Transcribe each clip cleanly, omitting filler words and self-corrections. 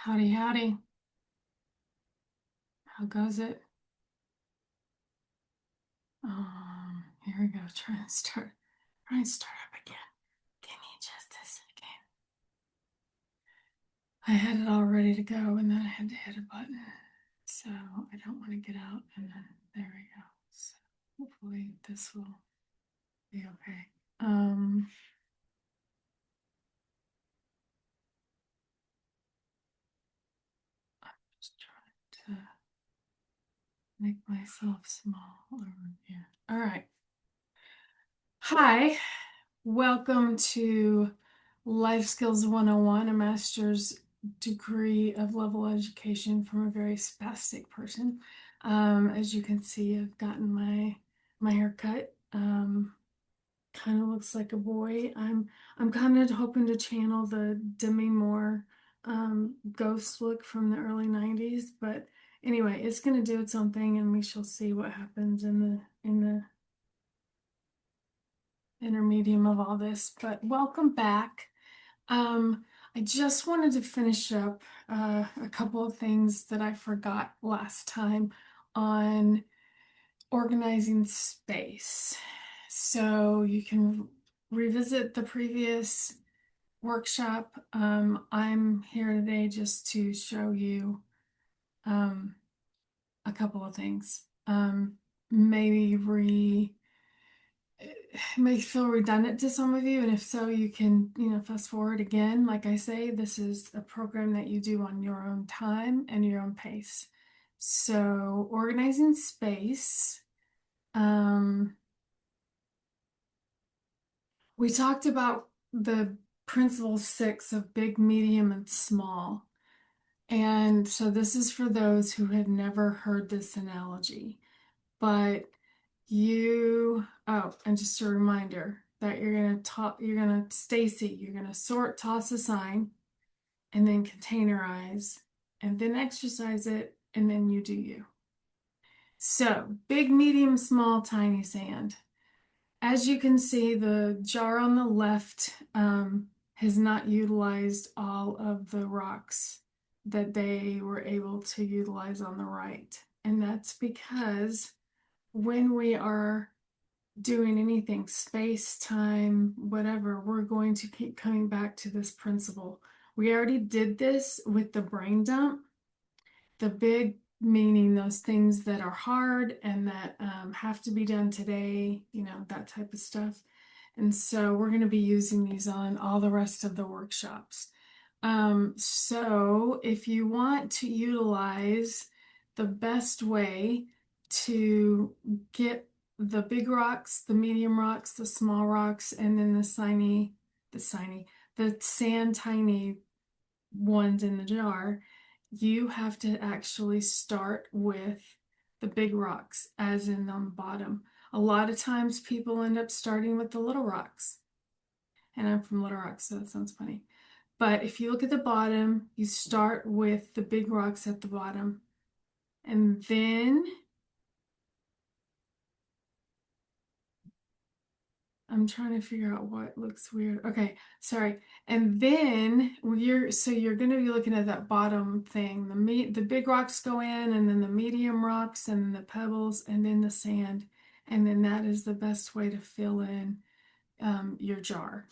Howdy, howdy. How goes it? Here we go. Try and start up again. Give me just a second. I had it all ready to go and then I had to hit a button. So I don't want to get out and then there we go. So hopefully this will be okay. Um, just trying to make myself small over here. All right. Hi. Welcome to Life Skills 101, a master's degree of level education from a very spastic person. As you can see, I've gotten my hair cut. Kind of looks like a boy. I'm kind of hoping to channel the Demi Moore ghost look from the early 90s, but anyway, it's going to do its own thing and we shall see what happens in the intermedium of all this, but welcome back. I just wanted to finish up a couple of things that I forgot last time on organizing space. So you can revisit the previous workshop. I'm here today just to show you um, a couple of things. Maybe it may feel redundant to some of you, and if so, you can, fast forward again. Like I say, this is a program that you do on your own time and your own pace. So, organizing space. Um, we talked about the principle six of big, medium, and small. And so, this is for those who had never heard this analogy. But and just a reminder that Stacy, you're gonna sort, toss a sign, and then containerize, and then exercise it, and then you do you. So, big, medium, small, tiny sand. As you can see, the jar on the left has not utilized all of the rocks that they were able to utilize on the right. And that's because when we are doing anything, space, time, whatever, we're going to keep coming back to this principle. We already did this with the brain dump, the big meaning those things that are hard and that have to be done today, that type of stuff. And so we're going to be using these on all the rest of the workshops. So if you want to utilize the best way to get the big rocks, the medium rocks, the small rocks, and then the sand tiny ones in the jar, you have to actually start with the big rocks, as in on the bottom. A lot of times people end up starting with the little rocks. And I'm from Little Rock, so that sounds funny. But if you look at the bottom, you start with the big rocks at the bottom. And then I'm trying to figure out what looks weird. Okay, sorry. And then you're going to be looking at that bottom thing. The big rocks go in, and then the medium rocks, and then the pebbles, and then the sand. And then that is the best way to fill in your jar.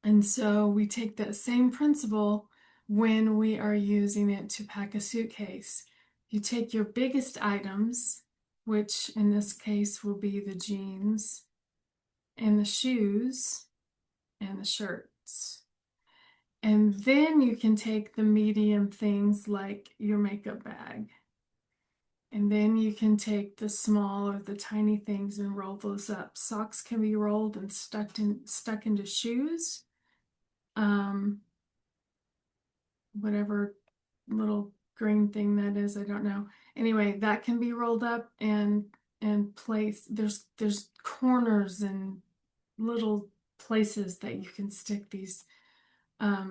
And so we take that same principle when we are using it to pack a suitcase. You take your biggest items, which in this case will be the jeans and the shoes and the shirts. And then you can take the medium things like your makeup bag. And then you can take the small or the tiny things and roll those up. Socks can be rolled and stuck into shoes. Um, whatever little green thing that is, I don't know. Anyway, that can be rolled up and placed. There's corners and little places that you can stick these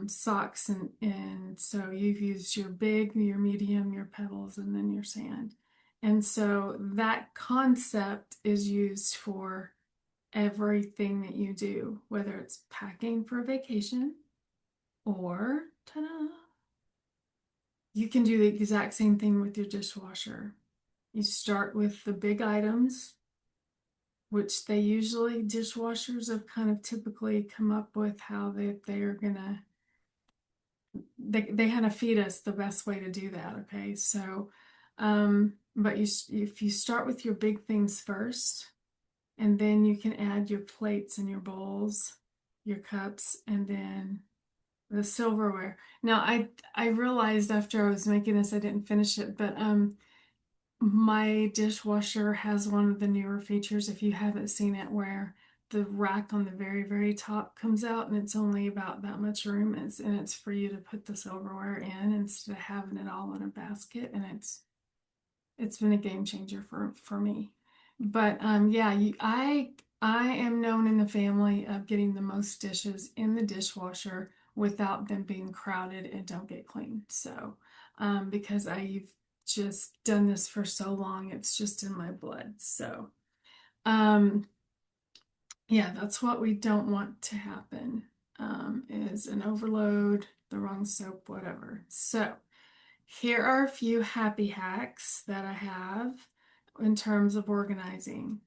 socks, and so you've used your big, your medium, your pebbles, and then your sand. And so that concept is used for everything that you do, whether it's packing for a vacation or ta-da, You can do the exact same thing with your dishwasher. You start with the big items, which they usually, dishwashers have kind of typically come up with how they are gonna, they kind of feed us the best way to do that. Okay. So, but if you start with your big things first, and then you can add your plates and your bowls, your cups, and then the silverware. Now, I realized after I was making this, I didn't finish it, but my dishwasher has one of the newer features, if you haven't seen it, where the rack on the very, very top comes out and it's only about that much room. And it's for you to put the silverware in instead of having it all in a basket. And it's been a game changer for me. But yeah, I am known in the family of getting the most dishes in the dishwasher without them being crowded and don't get clean. So because I've just done this for so long, it's just in my blood. So um yeah, that's what we don't want to happen, is an overload, the wrong soap, whatever. So here are a few happy hacks that I have in terms of organizing.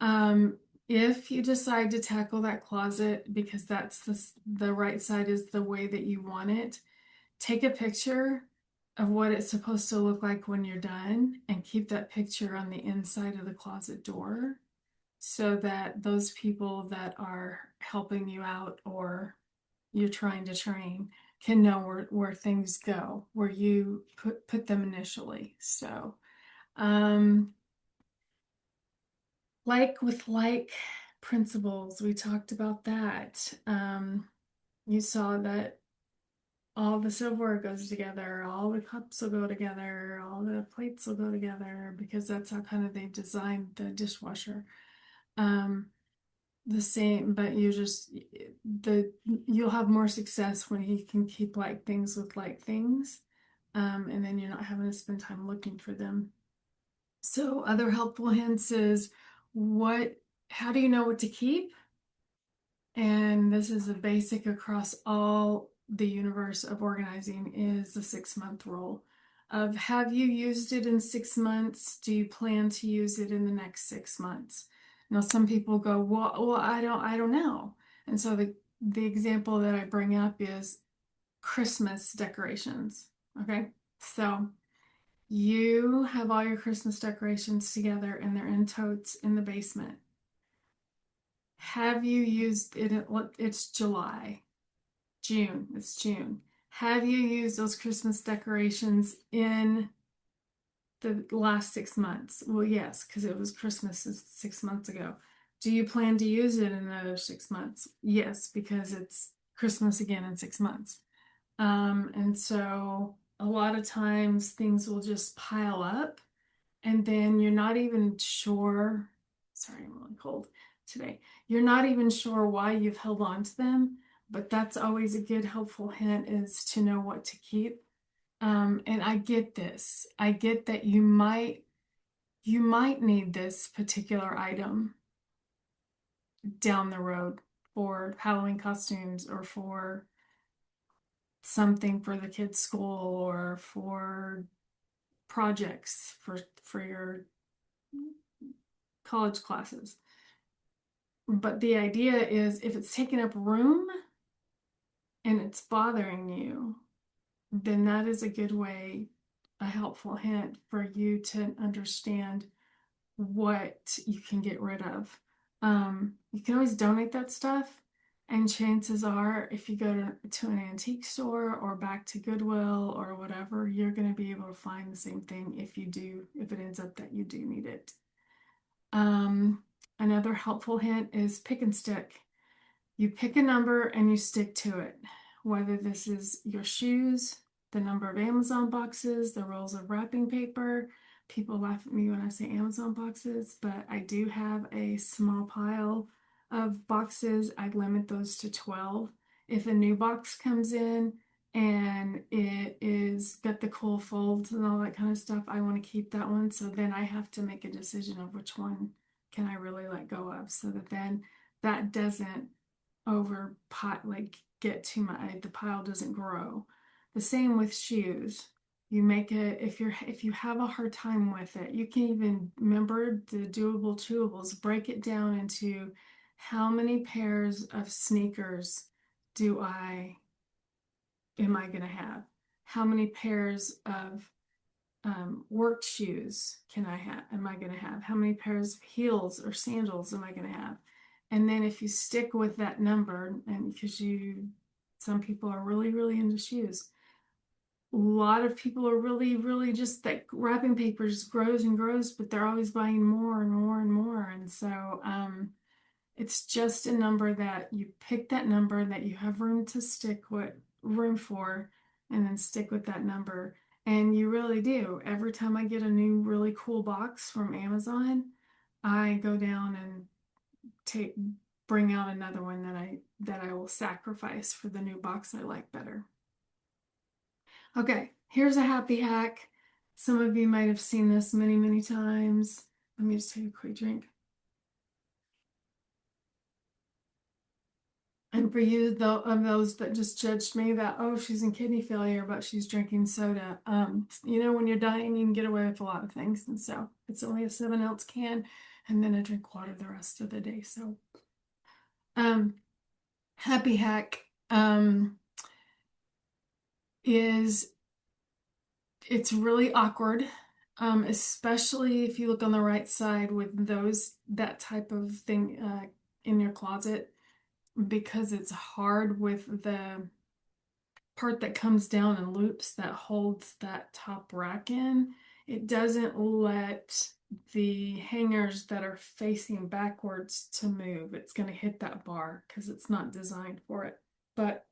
Um, if you decide to tackle that closet because that's the right side is the way that you want it, take a picture of what it's supposed to look like when you're done and keep that picture on the inside of the closet door so that those people that are helping you out or you're trying to train can know where things go, where you put them initially. So, um, like with like principles, we talked about that. You saw that all the silverware goes together, all the cups will go together, all the plates will go together because that's how kind of they designed the dishwasher. Um, the same, but the you'll have more success when you can keep like things with like things, and then you're not having to spend time looking for them. So other helpful hints is what, how do you know what to keep? And this is a basic across all the universe of organizing is the 6 month rule of have you used it in 6 months? Do you plan to use it in the next 6 months? Now, some people go, well, I don't know. And so the example that I bring up is Christmas decorations. Okay. So you have all your Christmas decorations together and they're in totes in the basement. Have you used it? It's July, June, it's June. Have you used those Christmas decorations in the last 6 months? Well, yes, because it was Christmas 6 months ago. Do you plan to use it in another 6 months? Yes, because it's Christmas again in 6 months. And so a lot of times things will just pile up and then you're not even sure. Sorry, I'm really cold today. You're not even sure why you've held on to them, but that's always a good helpful hint is to know what to keep. And I get this. I get that you might need this particular item down the road for Halloween costumes or for something for the kids' school or for projects for your college classes. But the idea is if it's taking up room and it's bothering you, then that is a good way, a helpful hint for you to understand what you can get rid of. You can always donate that stuff. And chances are, if you go to an antique store or back to Goodwill or whatever, you're going to be able to find the same thing if it ends up that you do need it. Um, Another helpful hint is pick and stick. You pick a number and you stick to it. Whether this is your shoes, the number of Amazon boxes, the rolls of wrapping paper. People laugh at me when I say Amazon boxes, but I do have a small pile of boxes. I limit those to 12. If a new box comes in and it is got the cool folds and all that kind of stuff, I want to keep that one. So then I have to make a decision of which one can I really let go of so that then that doesn't over pot like get too much, the pile doesn't grow. The same with shoes. You make it, if you have a hard time with it, you can even remember the doable chewables, break it down into how many pairs of sneakers do I am I going to have? How many pairs of work shoes can I have? Am I going to have? How many pairs of heels or sandals am I going to have? And then if you stick with that number, and because some people are really, really into shoes. A lot of people are really, really just that wrapping paper just grows and grows, but they're always buying more and more and more. And so it's just a number that you pick that number that you have room to stick with room for, and then stick with that number. And you really do. Every time I get a new really cool box from Amazon, I go down and take bring out another one that I will sacrifice for the new box I like better. Okay, here's a happy hack. Some of you might have seen this many, many times. Let me just take a quick drink. And for you, though, of those that just judged me that, oh, she's in kidney failure, but she's drinking soda. When you're dying, you can get away with a lot of things. And so it's only a 7 ounce can, and then I drink water the rest of the day. So, um, happy hack, is it's really awkward, especially if you look on the right side with that type of thing in your closet, because it's hard with the part that comes down and loops that holds that top rack in. It doesn't let the hangers that are facing backwards to move. It's going to hit that bar because it's not designed for it. But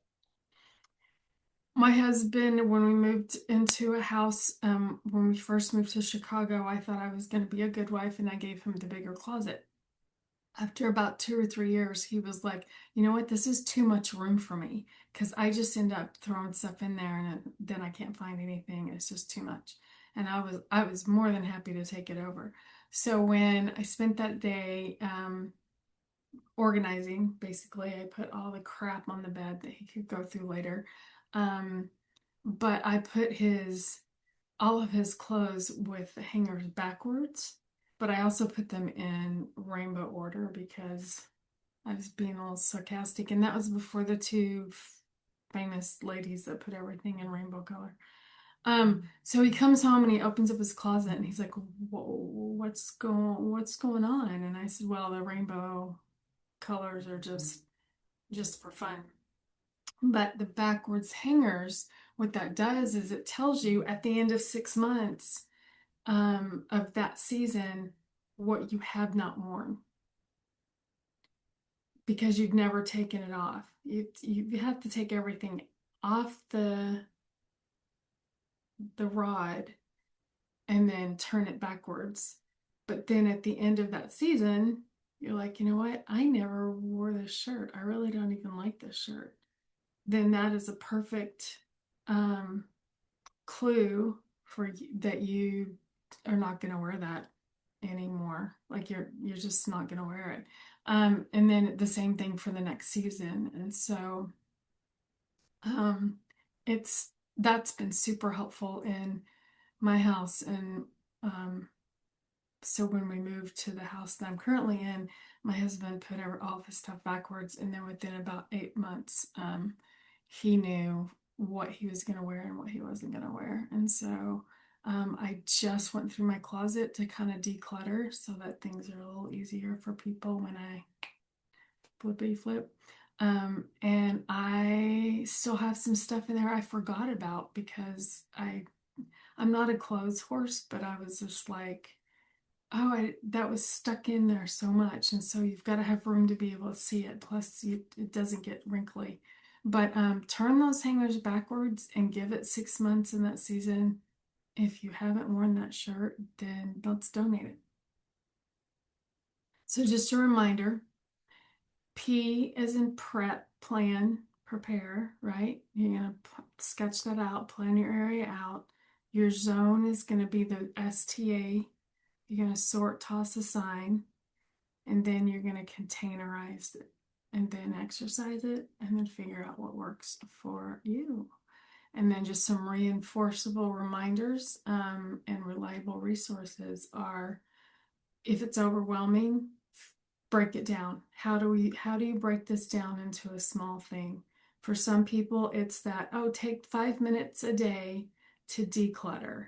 my husband, when we moved into a house, when we first moved to Chicago, I thought I was going to be a good wife and I gave him the bigger closet. After about 2 or 3 years, he was like, you know what, this is too much room for me because I just end up throwing stuff in there and then I can't find anything. It's just too much. And I was more than happy to take it over. So when I spent that day organizing, basically, I put all the crap on the bed that he could go through later. Um, but I put his all of his clothes with the hangers backwards, but I also put them in rainbow order because I was being a little sarcastic, and that was before the two famous ladies that put everything in rainbow color. So he comes home and he opens up his closet and he's like, "Whoa, what's going on?" And I said, "Well, the rainbow colors are just for fun." But the backwards hangers, what that does is it tells you at the end of 6 months of that season what you have not worn because you've never taken it off. You have to take everything off the rod and then turn it backwards. But then at the end of that season, you're like, you know what? I never wore this shirt. I really don't even like this shirt. Then that is a perfect um, clue that you are not going to wear that anymore. Like you're just not going to wear it. And then the same thing for the next season. And so um, it's that's been super helpful in my house. And so when we moved to the house that I'm currently in, my husband put all of his stuff backwards, and then within about 8 months, he knew what he was going to wear and what he wasn't going to wear. And so I just went through my closet to kind of declutter so that things are a little easier for people when I flippity flip. And I still have some stuff in there I forgot about because I'm not a clothes horse, but I was just like, oh, that was stuck in there so much. And so you've got to have room to be able to see it. Plus, it doesn't get wrinkly. But turn those hangers backwards and give it 6 months in that season. If you haven't worn that shirt, then let's donate it. So just a reminder, P as in prep, plan, prepare, right? You're going to sketch that out, plan your area out. Your zone is going to be the STA. You're going to sort, toss, assign, and then you're going to containerize it and then exercise it and then figure out what works for you. And then just some reinforceable reminders and reliable resources are, if it's overwhelming, break it down. How do you break this down into a small thing? For some people, it's that, oh, take 5 minutes a day to declutter.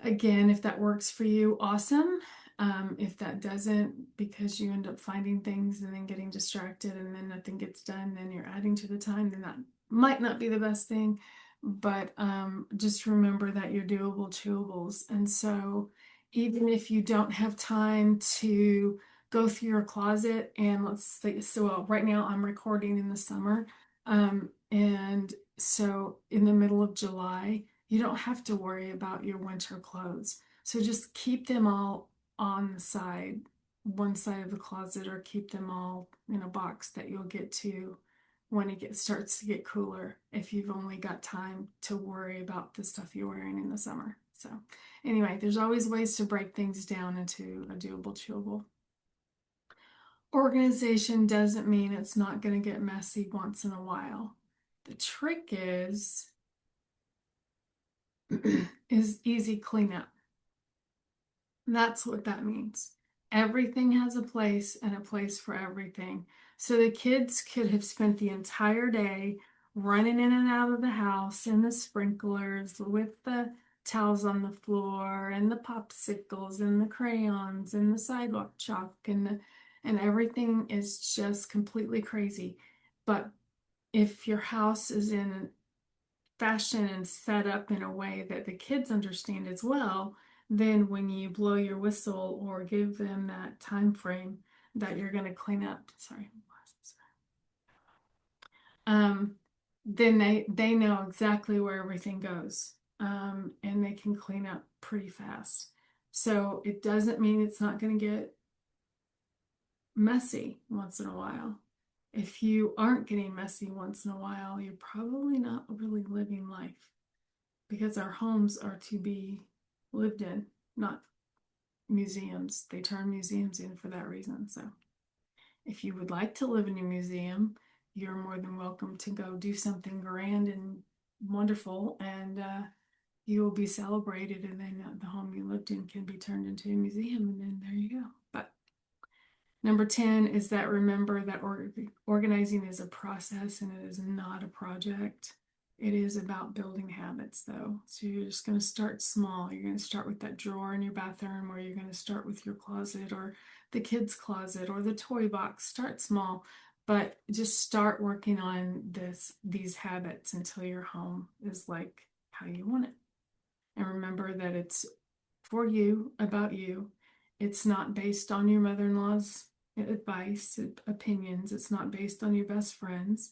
Again, if that works for you, awesome. If that doesn't, because you end up finding things and then getting distracted and then nothing gets done, then you're adding to the time, then that might not be the best thing. But just remember that you're doable chewables. And so, even if you don't have time to go through your closet, and let's say, so well, right now I'm recording in the summer. And so, in the middle of July, you don't have to worry about your winter clothes. So just keep them all on the side, one side of the closet, or keep them all in a box that you'll get to when it starts to get cooler, if you've only got time to worry about the stuff you're wearing in the summer. So anyway, there's always ways to break things down into a doable, chewable. Organization doesn't mean it's not going to get messy once in a while. The trick is easy cleanup. That's what that means. Everything has a place and a place for everything. So the kids could have spent the entire day running in and out of the house in the sprinklers with the towels on the floor and the popsicles and the crayons and the sidewalk chalk and everything is just completely crazy. But if your house is in fashion and set up in a way that the kids understand as well, then when you blow your whistle or give them that time frame that you're going to clean up, sorry, um, then they know exactly where everything goes, and they can clean up pretty fast. So it doesn't mean it's not going to get messy once in a while. If you aren't getting messy once in a while, you're probably not really living life, because our homes are to be lived in, not museums. They turn museums in for that reason. So if you would like to live in a museum, you're more than welcome to go do something grand and wonderful, and you will be celebrated, and then the home you lived in can be turned into a museum, and then there you go. But number 10 is that remember that organizing is a process and it is not a project. It is about building habits, though. So you're just going to start small. You're going to start with that drawer in your bathroom, or you're going to start with your closet, or the kids' closet, or the toy box. Start small, but just start working on these habits until your home is like how you want it. And remember that it's for you, about you. It's not based on your mother-in-law's advice, opinions. It's not based on your best friends.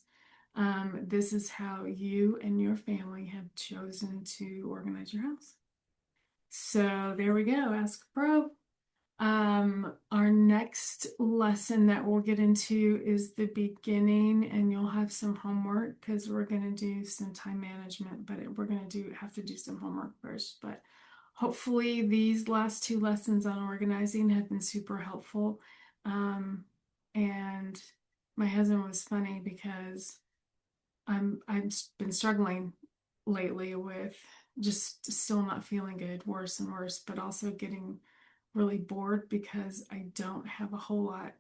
This is how you and your family have chosen to organize your house. So there we go. Ask a Pro. Our next lesson that we'll get into is the beginning, and you'll have some homework because we're going to do some time management, but we're going to have to do some homework first. But hopefully, these last two lessons on organizing have been super helpful. And my husband was funny because I've been struggling lately with just still not feeling good, worse and worse, but also getting really bored because I don't have a whole lot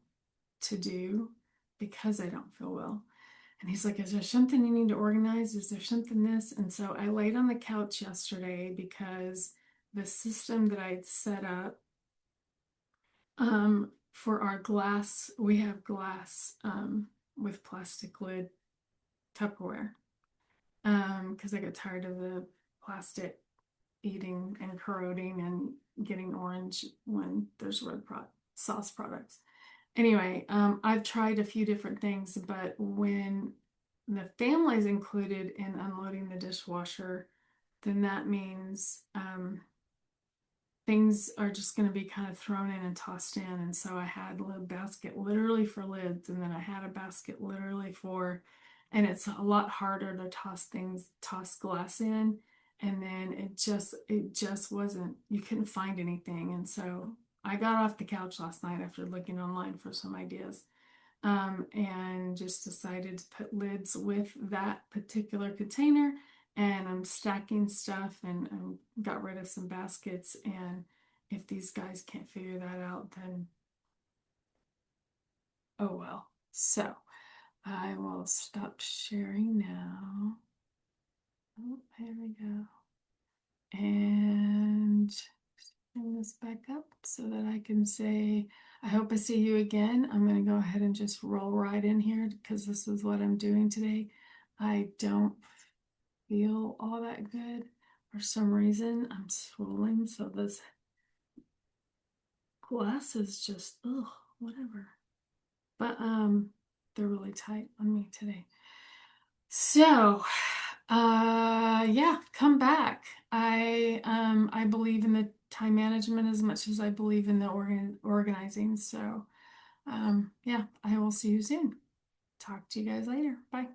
to do because I don't feel well. And he's like, is there something you need to organize? Is there something this? And so I laid on the couch yesterday because the system that I had set up for our glass, we have glass with plastic lid Tupperware, because I got tired of the plastic eating and corroding and getting orange when there's sauce products. Anyway, I've tried a few different things, but when the family is included in unloading the dishwasher, then that means things are just going to be kind of thrown in and tossed in. And so I had a basket literally for lids, and then I had a basket literally for, and it's a lot harder to toss glass in. And then it just wasn't, you couldn't find anything. And so I got off the couch last night after looking online for some ideas. and just decided to put lids with that particular container. And I'm stacking stuff and got rid of some baskets. And if these guys can't figure that out, then oh well. So I will stop sharing now. Oh, here we go. And bring this back up so that I can say, I hope I see you again. I'm going to go ahead and just roll right in here because this is what I'm doing today. I don't feel all that good for some reason. I'm swollen, so this glass is just, ugh, whatever. But they're really tight on me today. So, yeah, come back. I believe in the time management as much as I believe in the organizing. So, yeah, I will see you soon. Talk to you guys later. Bye.